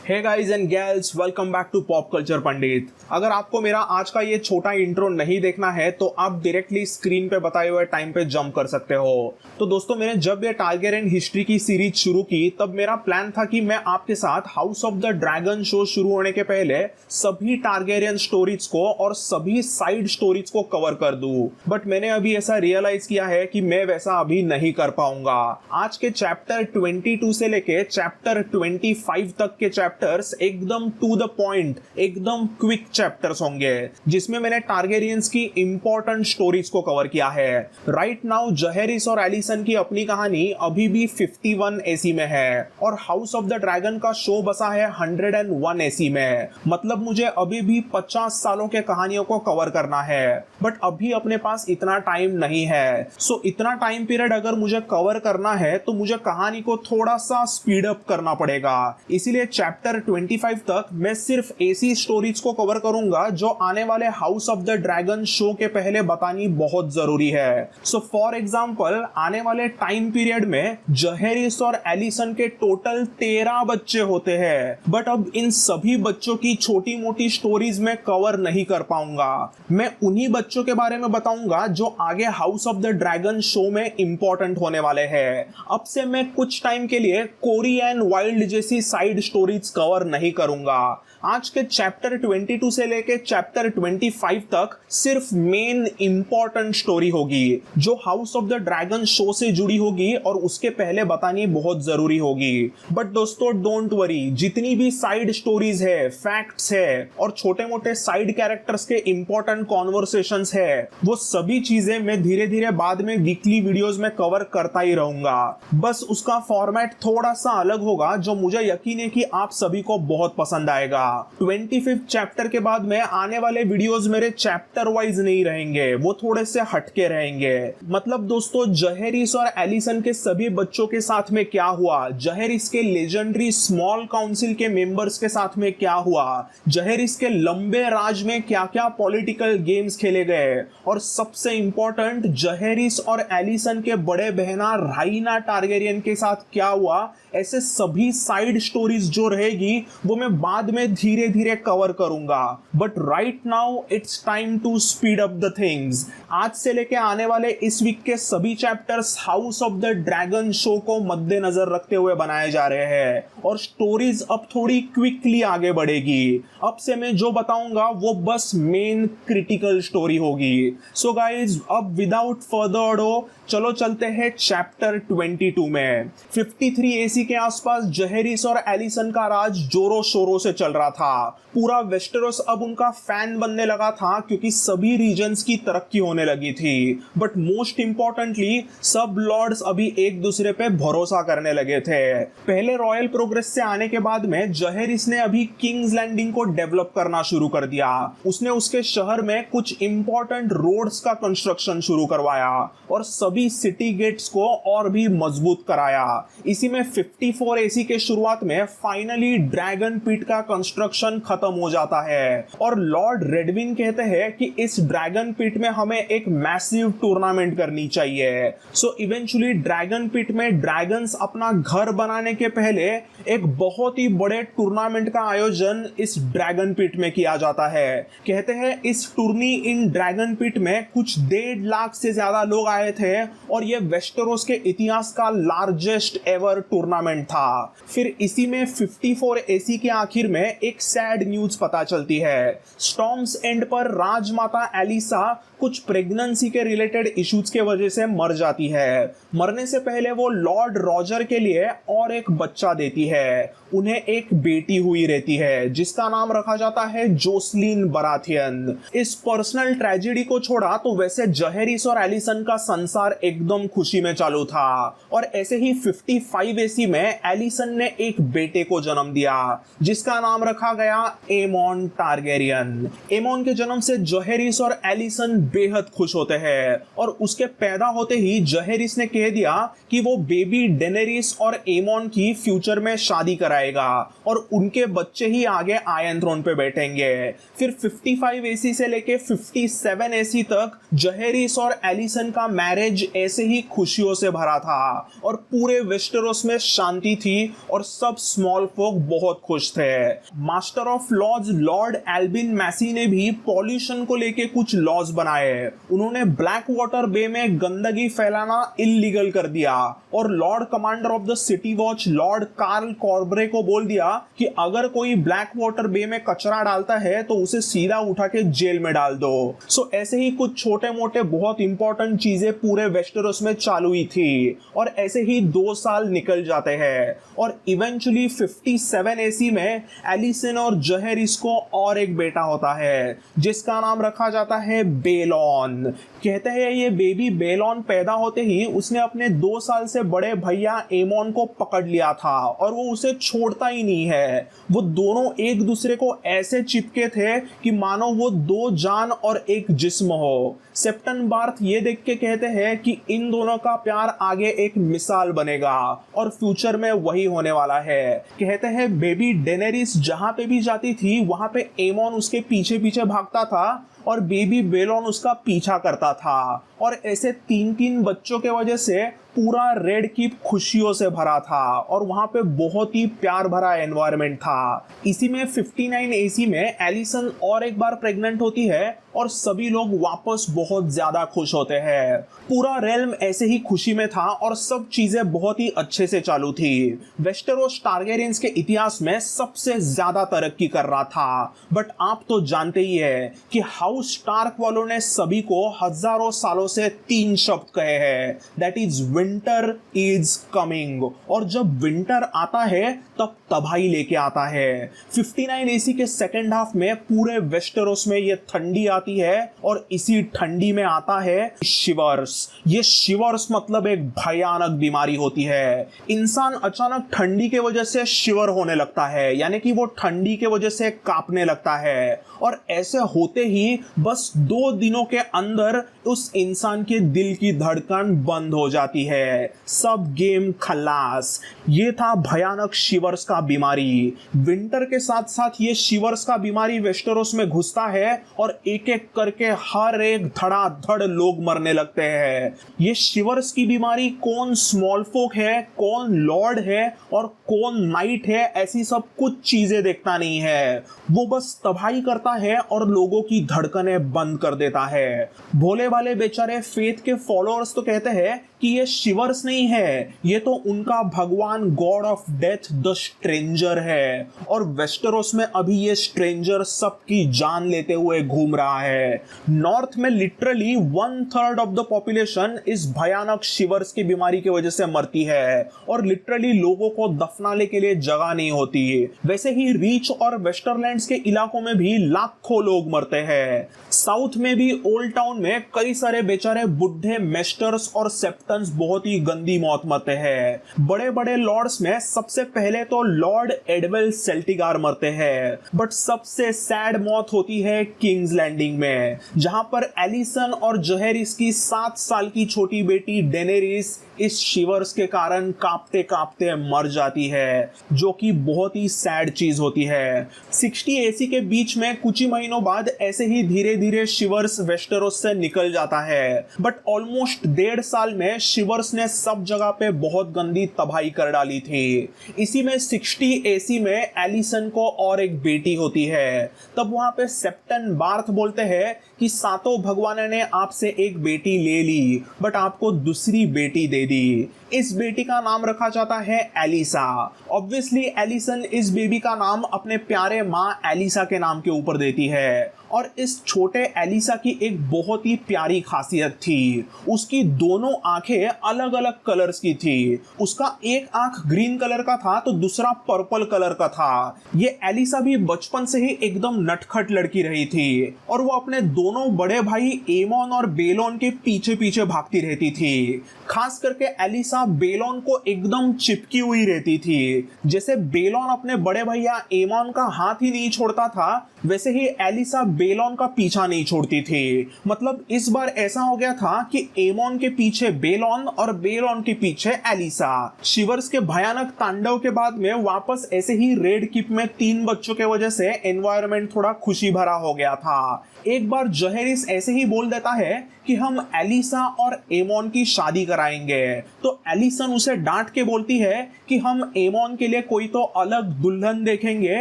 Hey guys and girls, welcome back to pop culture Pandit. अगर आपको मेरा आज का ये छोटा इंट्रो नहीं देखना है तो आप डायरेक्टली स्क्रीन पे बताए हुए टाइम पे जंप कर सकते हो। तो दोस्तों, मैंने जब ये टारगेरियन हिस्ट्री की सीरीज शुरू की तब मेरा प्लान था कि मैं आपके साथ house of the Dragon show शुरू होने के पहले सभी टारगेरियन स्टोरीज को और सभी साइड स्टोरीज को कवर कर दूं। बट मैंने अभी ऐसा रियलाइज किया है कि मैं वैसा अभी नहीं कर पाऊंगा। आज के चैप्टर 22 से लेके चैप्टर 25 तक के चैप्टर्स एकदम टू द पॉइंट, एकदम क्विक चैप्टर्स होंगे जिसमें मैंने टारगेरियंस की इंपॉर्टेंट स्टोरीज को कवर किया है। राइट नाउ जहेरिस और एलिसन की अपनी कहानी अभी भी 51 एसी में है और हाउस ऑफ द ड्रैगन का शो बसा है 101 एसी में। मतलब मुझे अभी भी 50 सालों के कहानियों को कवर करना है, बट अभी अपने पास इतना टाइम नहीं है। सो इतना टाइम पीरियड अगर मुझे कवर करना है तो मुझे कहानी को थोड़ा सा स्पीड अप करना पड़ेगा। इसीलिए चैप्टर 25 तक मैं सिर्फ ऐसी स्टोरीज को कवर करूंगा जो आने वाले house of the Dragon show के पहले बतानी बहुत जरूरी है। सो फॉर एग्जांपल, आने वाले टाइम पीरियड में जहेरिस और एलिसन के टोटल 13 बच्चे होते हैं, बट अब इन सभी बच्चों की छोटी मोटी स्टोरीज में कवर नहीं कर पाऊंगा। मैं उन्हीं बच्चों के बारे में बताऊंगा जो आगे house of the Dragon show में इंपॉर्टेंट होने वाले हैं। अब से मैं कुछ टाइम के लिए कोरी एंड वाइल्ड जैसी साइड स्टोरीज कवर नहीं करूंगा। आज के चैप्टर 22 से लेके चैप्टर 25 तक सिर्फ मेन इंपॉर्टेंट स्टोरी होगी जो house of the Dragon show से जुड़ी होगी और उसके पहले बतानी बहुत जरूरी होगी। बट दोस्तों, डोंट वरी, जितनी भी साइड स्टोरीज है, फैक्ट्स है और छोटे मोटे साइड कैरेक्टर्स के इंपॉर्टेंट कॉन्वर्सेशंस है, वो सभी चीजें मैं धीरे धीरे बाद में वीकली वीडियोस में कवर करता ही रहूंगा। बस उसका फॉर्मेट थोड़ा सा अलग होगा जो मुझे यकीन है कि आप सभी को बहुत पसंद आएगा। 25 चैप्टर के बाद में आने वाले वीडियोस मेरे चैप्टर वाइज नहीं रहेंगे, वो थोड़े से हटके रहेंगे। मतलब दोस्तों, जहेरिस और एलिसन के सभी बच्चों के साथ में क्या हुआ, जहेरिस के लेजेंडरी स्मॉल काउंसिल के मेंबर्स के साथ में क्या हुआ, जहेरिस के लंबे राज में क्या क्या पॉलिटिकल गेम्स खेले गए और सबसे इंपॉर्टेंट जहेरिस और एलिसन के बड़े बहना राइना टारगेरियन के साथ क्या हुआ, ऐसे सभी साइड स्टोरीज जो रहेगी वो मैं बाद में धीरे धीरे कवर करूंगा। But right now it's time to speed up the things. आज से लेके आने वाले इस वीक के सभी chapters House of the Dragon show को मद्देनजर रखते हुए बनाए जा रहे हैं और स्टोरीज अब थोड़ी क्विकली आगे बढ़ेगी। अब से मैं जो बताऊंगा वो बस मेन क्रिटिकल स्टोरी होगी। सो गाइज, अब विदाउट फर्दर अडो चलो चलते हैं चैप्टर 22 में। 53 एसी के आसपास जहेरिस और एलिसन का राज जोरों शोरों से चल रहा था। पूरा वेस्टेरोस अब उनका फैन बनने लगा था क्योंकि सभी रीजन्स की तरक्की होने लगी थी। बट मोस्ट इंपॉर्टेंटली, सब लॉर्ड्स अभी एक दूसरे पे भरोसा करने लगे थे। पहले रॉयल प्रोग्रेस से आने के बाद में जहेरिस ने अभी किंग्स लैंडिंग को डेवलप करना शुरू कर दिया। उसने उसके शहर में कुछ इंपॉर्टेंट रोड्स का कंस्ट्रक्शन शुरू करवाया और सभी सिटी गेट्स को और भी मजबूत कराया। इसी में 54 एसी के शुरुआत में फाइनली ड्रैगन पिट का कंस्ट्रक्शन खत्म हो जाता है और लॉर्ड रेडविन कहते हैं कि इस ड्रैगन पिट में हमें एक मैसिव टूर्नामेंट करनी चाहिए। सो इवेंचुअली ड्रैगन पिट में ड्रैगन्स अपना घर बनाने के पहले एक बहुत ही बड़े टूर्नामेंट का आयोजन इस ड्रैगन पिट में किया जाता है। कहते हैं इस टूर्नी इन ड्रैगन पिट में कुछ 1.5 लाख से ज्यादा लोग आए थे और ये वेस्टेरोस के इतिहास का लार्जेस्ट एवर टूर्नामेंट था। फिर इसी में 54 एसी के आखिर में एक सैड न्यूज पता चलती है। स्टॉर्म्स एंड पर राजमाता एलिसा कुछ प्रेगनेंसी के रिलेटेड इश्यूज के वजह से मर जाती है। मरने से पहले वो लॉर्ड रॉजर के लिए और एक बच्चा देती है। उन्हें एक बेटी हुई रहती है जिसका नाम रखा जाता है जोसलिन बराथियन। इस पर्सनल ट्रेजेडी को छोड़ा तो वैसे जहेरिस और एलिसन का संसार एकदम खुशी में चालू था और ऐसे ही 55 एसी में एलिसन ने एक बेटे को जन्म दिया जिसका नाम रखा गया एमोन टारगेरियन। एमोन के जन्म से जहेरिस और एलिसन बेहद खुश होते हैं और उसके पैदा होते ही जहेरिस ने कह दिया कि वो बेबी डेनेरिस और एमोन की फ्यूचर में शादी कराएगा और उनके बच्चे ही आगे आयरन थ्रोन पे बैठेंगे। फिर 55 एसी से लेके 57 एसी तक जहेरिस और एलिसन का मैरिज ऐसे ही खुशियों से भरा था और पूरे वेस्टेरोस में शांति थी और सब स्मॉल फोक लोग बहुत खुश थे। Master of laws lord Albin Massey ने भी पॉल्यूशन को लेके कुछ लॉज बनाए। उन्होंने ब्लैक वाटर बे में गंदगी फैलाना इलीगल कर दिया और lord commander of the city watch lord Carl Corbray को बोल दिया कि अगर कोई ब्लैक वाटर बे में कचरा डालता है तो उसे सीधा उठा के जेल में डाल दो। सो ऐसे ही कुछ छोटे मोटे बहुत इंपॉर्टेंट चीजें पूरे वेस्टेरोस में चालू हुई थी और ऐसे ही 2 साल निकल जाते हैं और इवेंचुअली 57 एसी में एलिसन और जहेरिस को और एक बेटा होता है जिसका नाम रखा जाता है बेलॉन। कहते हैं ये बेबी बेलॉन पैदा होते ही उसने अपने 2 साल से बड़े भैया एमोन को पकड़ लिया था और वो उसे छोड़ता ही नहीं है। वो दोनों एक दूसरे को ऐसे चिपके थे कि मानो वो 2 जान और एक जिस्म हो। सेप्टन बार्थ ये देख के कहते हैं कि इन दोनों का प्यार आगे एक मिसाल बनेगा और फ्यूचर में वही होने वाला है। कहते हैं बेबी डेनेरिस जहां पे भी जाती थी वहां पे एमोन उसके पीछे पीछे भागता था और बेबी बेलॉन उसका पीछा करता था और ऐसे 3-3 बच्चों के वजह से पूरा रेड कीप खुशियों से भरा था और वहां पे बहुत ही प्यार भरा एनवायरनमेंट था। इसी में 59 एसी में एलिसन और एक बार प्रेग्नेंट होती है और सभी लोग वापस बहुत ज्यादा खुश होते हैं। पूरा रेल्म ऐसे ही खुशी में था और सब चीजें बहुत ही अच्छे से चालू थी। वेस्टेरोस टारगेरियंस के इतिहास में सबसे ज्यादा तरक्की कर रहा था। बट आप तो जानते ही है कि हाउस स्टार्क वालों ने सभी को हजारों सालों से 3 शब्द कहे हैं, that is winter is coming. और जब विंटर आता है तब तबाही लेके आता है। 59 एसी के सेकेंड हाफ में पूरे वेस्टेरोस में ये ठंडी आती है और इसी ठंडी में आता है शिवर्स। ये शिवर्स मतलब एक भयानक बीमारी होती है। इंसान अचानक ठंडी के वजह से शिवर होने लगता है, यानी कि वो ठंडी के वजह से कांपने लगता है और ऐसे होते ही बस 2 दिनों के अंदर उस इंसान के दिल की धड़कन बंद हो जाती है। सब गेम खलास। ये था भयानक शिवर्स का बीमारी। विंटर के साथ साथ ये शिवर्स का बीमारी वेस्टेरोस में घुसता है और एक एक करके हर एक धड़ाधड़ लोग मरने लगते हैं। ये शिवर्स की बीमारी कौन स्मॉल फोक है, कौन लॉर्ड है और कौन नाइट है, ऐसी सब कुछ चीजें देखता नहीं है। वो बस तबाही करता है और लोगों की धड़कनें बंद कर देता है। भोले वाले बेचारे फेथ के फॉलोअर्स तो कहते हैं कि ये शिवर्स नहीं है, ये तो उनका भगवान God of death the stranger है और वेस्टेरोस में अभी ये स्ट्रेंजर सबकी जान लेते हुए घूम रहा है। नॉर्थ में लिटरली 1/3 ऑफ द पॉपुलेशन इस भयानक शिवर्स की बीमारी की वजह से मरती है और लिटरली लोगों को दफनाने के लिए जगह नहीं होती। वैसे ही रीच और वेस्टरलैंड्स के इलाकों में भी लाखों लोग मरते हैं। साउथ में भी ओल्ड टाउन में कई सारे बेचारे बुढ़े मेस्टर्स और सेप्टन्स बहुत ही गंदी मौत मरते हैं। बड़े बड़े लॉर्ड्स में सबसे पहले तो लॉर्ड एडवेल सेल्टिगार मरते हैं, बट सबसे सैड मौत होती है किंग्स लैंडिंग में, जहां पर एलिसन और जहेरिस की 7 साल की छोटी बेटी डेनेरिस इस शिवर्स के कारण कांपते कांपते मर जाती है, जो कि बहुत ही सैड चीज होती है। 60 एसी के बीच में कुछ ही महीनों बाद ऐसे ही धीरे धीरे शिवर्स वेस्टेरोस से निकल जाता है, बट ऑलमोस्ट 1.5 साल में शिवर्स ने सब जगह पे बहुत गंदी तबाही कर डाली थी। इसी में 60 एसी में एलिसन को और एक बेटी होती है। तब वहां पे सेप्टन बार्थ बोलते हैं कि सातों भगवान ने आपसे एक बेटी ले ली, बट आपको दूसरी बेटी दे दी। इस बेटी का नाम रखा जाता है एलिसा। ऑब्वियसली एलिसन इस बेबी का नाम अपने प्यारे माँ एलिसा के नाम के ऊपर देती है और इस छोटे एलिसा की एक बहुत ही प्यारी खासियत थी। उसकी दोनों आंखें अलग अलग कलर्स की थी। उसका एक आंख ग्रीन कलर का था तो दूसरा पर्पल कलर का था। ये एलिसा भी बचपन से ही एकदम नटखट लड़की रही थी और वो अपने दोनों बड़े भाई एमोन और बेलोन के पीछे पीछे भागती रहती थी। खास करके एलिसा बेलोन को एकदम चिपकी हुई रहती थी। जैसे बेलोन अपने बड़े भैया एमोन का हाथ ही नहीं छोड़ता था, वैसे ही एलिसा बेलॉन का पीछा नहीं छोड़ती थी। मतलब इस बार ऐसा हो गया था कि एमोन के पीछे बेलॉन और बेलॉन के पीछे एलिसा। शिवर्स के भयानक तांडव के बाद में वापस ऐसे ही रेड कीप में 3 बच्चों के वजह से एनवायरनमेंट थोड़ा खुशी भरा हो गया था। एक बार जहेरिस ऐसे ही बोल देता है कि हम एलिसा और एमोन की शादी कराएंगे, तो एलिसन उसे डांट के बोलती है कि हम एमोन के लिए कोई तो अलग दुल्हन देखेंगे,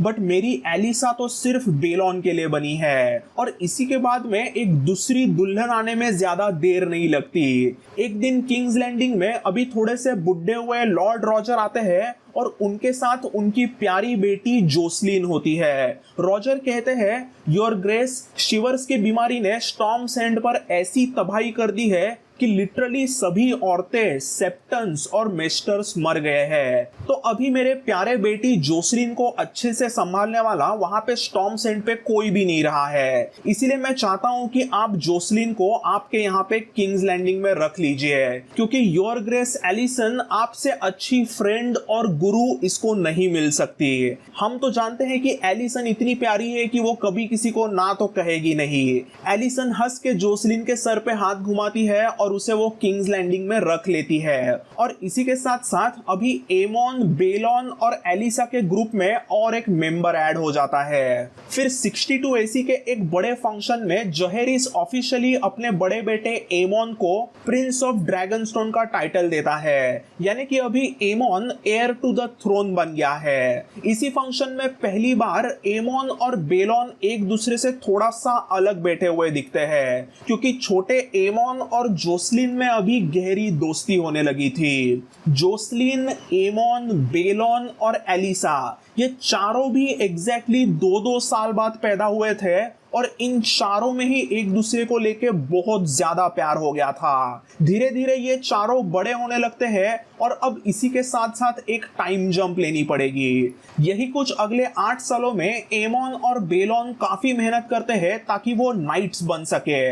बट मेरी एलिसा तो सिर्फ बेलॉन के लिए बनी है। और इसी के बाद में एक दूसरी दुल्हन आने में ज्यादा देर नहीं लगती। एक दिन किंग्स लैंडिंग में अभी थोड़े से बुढ़े हुए लॉर्ड रॉजर आते हैं और उनके साथ उनकी प्यारी बेटी जोसलिन होती है। रॉजर कहते हैं, योर ग्रेस, शिवर्स की बीमारी ने स्टॉर्म सैंड पर ऐसी तबाही कर दी है कि लिटरली सभी औरतें, सेप्टन्स और मेस्टर्स मर गए हैं। तो अभी मेरे प्यारे बेटी जोसलिन को अच्छे से संभालने वाला वहां पे स्टॉर्म सेंट पे कोई भी नहीं रहा है। इसीलिए मैं चाहता हूं कि आप जोसलिन को आपके यहाँ पे किंग्स लैंडिंग में रख लीजिए, क्योंकि योर ग्रेस एलिसन आपसे अच्छी फ्रेंड और गुरु इसको नहीं मिल सकती। हम तो जानते हैं कि एलिसन इतनी प्यारी है कि वो कभी किसी को ना तो कहेगी नहीं। एलिसन हंस के जोसलिन के सर पे हाथ घुमाती है और उसे वो किंग्स लैंडिंग में रख लेती है। और इसी के साथ साथ अभी एमोन, बेलॉन और एलिसा के ग्रुप में और एक मेंबर ऐड हो जाता है। फिर 62 एसी के एक बड़े फंक्शन में जहेरिस ऑफिशियली अपने बड़े बेटे एमोन को प्रिंस ऑफ ड्रैगनस्टोन का टाइटल देता है, यानी कि अभी एमोन हेयर टू द थ्रोन बन गया है। इसी फंक्शन में पहली बार एमोन और बेलॉन एक दूसरे से थोड़ा सा अलग बैठे हुए दिखते हैं, क्योंकि छोटे एमोन और जोसलिन में अभी गहरी दोस्ती होने लगी थी। जोसलिन, एमोन, बेलॉन और एलिसा ये चारों भी एग्जैक्टली 2-2 साल बाद पैदा हुए थे और इन चारों में ही एक दूसरे को लेके बहुत ज्यादा प्यार हो गया था। धीरे धीरे ये चारों बड़े होने लगते हैं और अब इसी के साथ साथ एक टाइम जंप लेनी पड़ेगी। यही कुछ अगले 8 सालों में एमोन और बेलॉन काफी मेहनत करते हैं ताकि वो नाइट्स बन सके।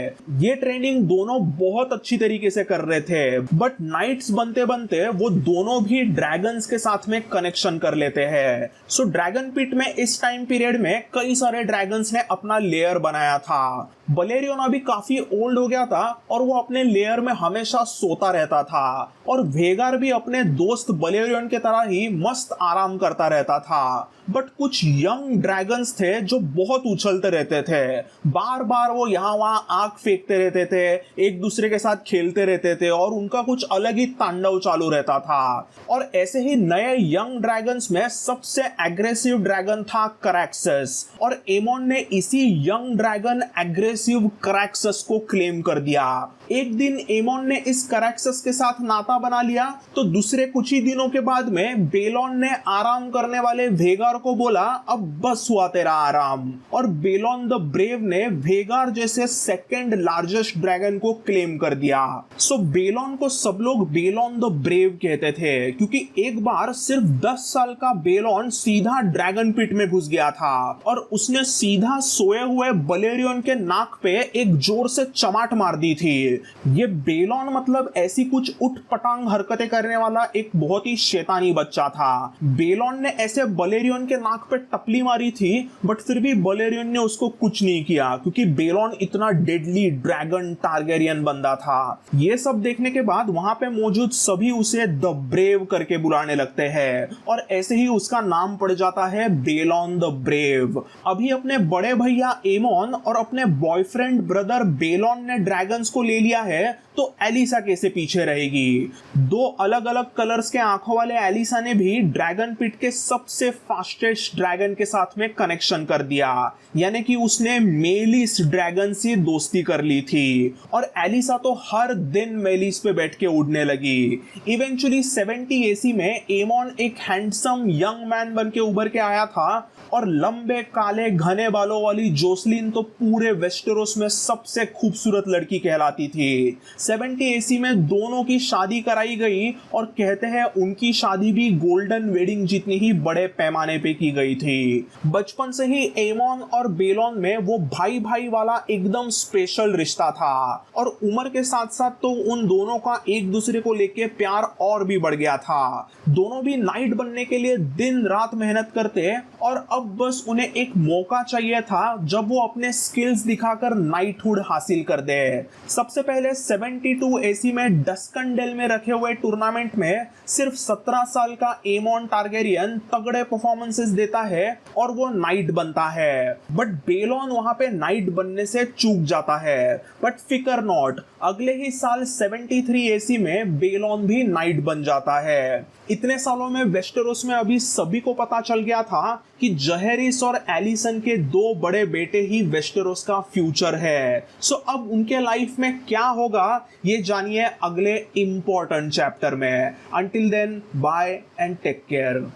ये ट्रेनिंग दोनों बहुत अच्छी तरीके से कर रहे थे, बट नाइट्स बनते बनते वो दोनों भी ड्रैगन्स के साथ में कनेक्शन कर लेते हैं। सो ड्रैगन पिट में इस टाइम पीरियड में कई सारे ड्रैगन्स ने अपना लेयर बनाया था। बलेरियन अभी काफी ओल्ड हो गया था और वो अपने लेयर में हमेशा सोता रहता था, और वेगार भी अपने दोस्त बलेरियन के तरह ही मस्त आराम करता रहता था। बट कुछ यंग ड्रैगन्स थे जो बहुत उछलते रहते थे, बार बार वो यहाँ वहां आग फेंकते रहते थे, एक दूसरे के साथ खेलते रहते थे और उनका कुछ अलग ही तांडव चालू रहता था। और ऐसे ही नए यंग ड्रैगन्स में सबसे एग्रेसिव ड्रैगन था करैक्सस, और एमोन ने इसी यंग ड्रैगन एग्रेसिव करैक्सस को क्लेम कर दिया। एक दिन एमोन ने इस करैक्सस के साथ नाता बना लिया, तो दूसरे कुछ ही दिनों के बाद में बेलॉन ने आराम करने वाले वेगार को बोला, अब बस हुआ तेरा आराम। और बेलॉन द ब्रेव ने वेगार जैसे सेकंड लार्जेस्ट ड्रैगन को क्लेम कर दिया। सो बेलॉन को सब लोग बेलॉन द ब्रेव कहते थे, क्योंकि एक बार सिर्फ 10 साल का बेलॉन सीधा ड्रैगन पिट में घुस गया था और उसने सीधा सोए हुए बलेरियन के नाक पे एक जोर से चमाट मार दी थी। ये बेलॉन मतलब ऐसी कुछ उठ पटांग हरकतें करने वाला एक बहुत ही शैतानी बच्चा था। बेलॉन ने ऐसे बलेरियन के नाक पे टपली मारी थी, बट फिर भी बलेरियन ने उसको कुछ नहीं किया, क्योंकि बेलॉन इतना डेडली ड्रैगन टारगेरियन बंदा था। ये सब देखने के बाद वहां पे मौजूद सभी उसे द ब्रेव करके बुलाने लगते हैं और ऐसे ही उसका नाम पड़ जाता है बेलॉन द ब्रेव। अभी अपने बड़े भैया एमोन और अपने बॉयफ्रेंड ब्रदर बेलॉन ने ड्रैगन्स को ले लिया है, तो एलिसा कैसे पीछे रहेगी। 2 अलग अलग कलर्स के आंखों वाले एलिसा ने भी ड्रैगन पिट के सबसे फास्टेस्ट ड्रैगन के साथ में कनेक्शन कर दिया, यानी कि उसने मेलिस ड्रैगन से दोस्ती कर ली थी। और एलिसा तो हर दिन मेलिस पे बैठ के उड़ने लगी। इवेंचुअली 70 एसी में एमोन एक हैंडसम यंग मैन बन के उभर के आया था, और लंबे काले घने बालों वाली जोसलिन तो पूरे वेस्टेरोस में सबसे खूबसूरत लड़की कहलाती थी। 70 एसी में दोनों की शादी कराई गई और कहते हैं उनकी शादी भी गोल्डन वेडिंग जितनी ही बड़े पैमाने पे की गई थी। बचपन से ही एमोन और बेलोन में वो भाई भाई वाला एकदम स्पेशल रिश्ता था और उम्र के साथ साथ तो उन दोनों का एक दूसरे को लेके प्यार और भी बढ़ गया था। दोनों भी नाइट बनने के लिए दिन रात मेहनत करते और अब बस उन्हें एक मौका चाहिए था जब वो अपने स्किल्स दिखाकर नाइटहुड हासिल कर दे। सबसे पहले 72 एसी में डस्कनडेल में रखे हुए टूर्नामेंट में सिर्फ 17 साल का एमोन टारगेरियन तगड़े परफॉर्मेंसेस देता है और वो नाइट बनता है, बट बेलोन वहां पे नाइट बनने से चूक जाता है। बट फिकर नॉट, अगले ही साल 73 एसी में बेलोन भी नाइट बन जाता है। इतने सालों में वेस्टेरोस में अभी सभी को पता चल गया था कि जहेरिस और एलिसन के दो बड़े बेटे ही वेस्टेरोस का फ्यूचर है। सो अब उनके लाइफ में क्या होगा ये जानिए अगले इंपॉर्टेंट चैप्टर में। Until then bye and take care.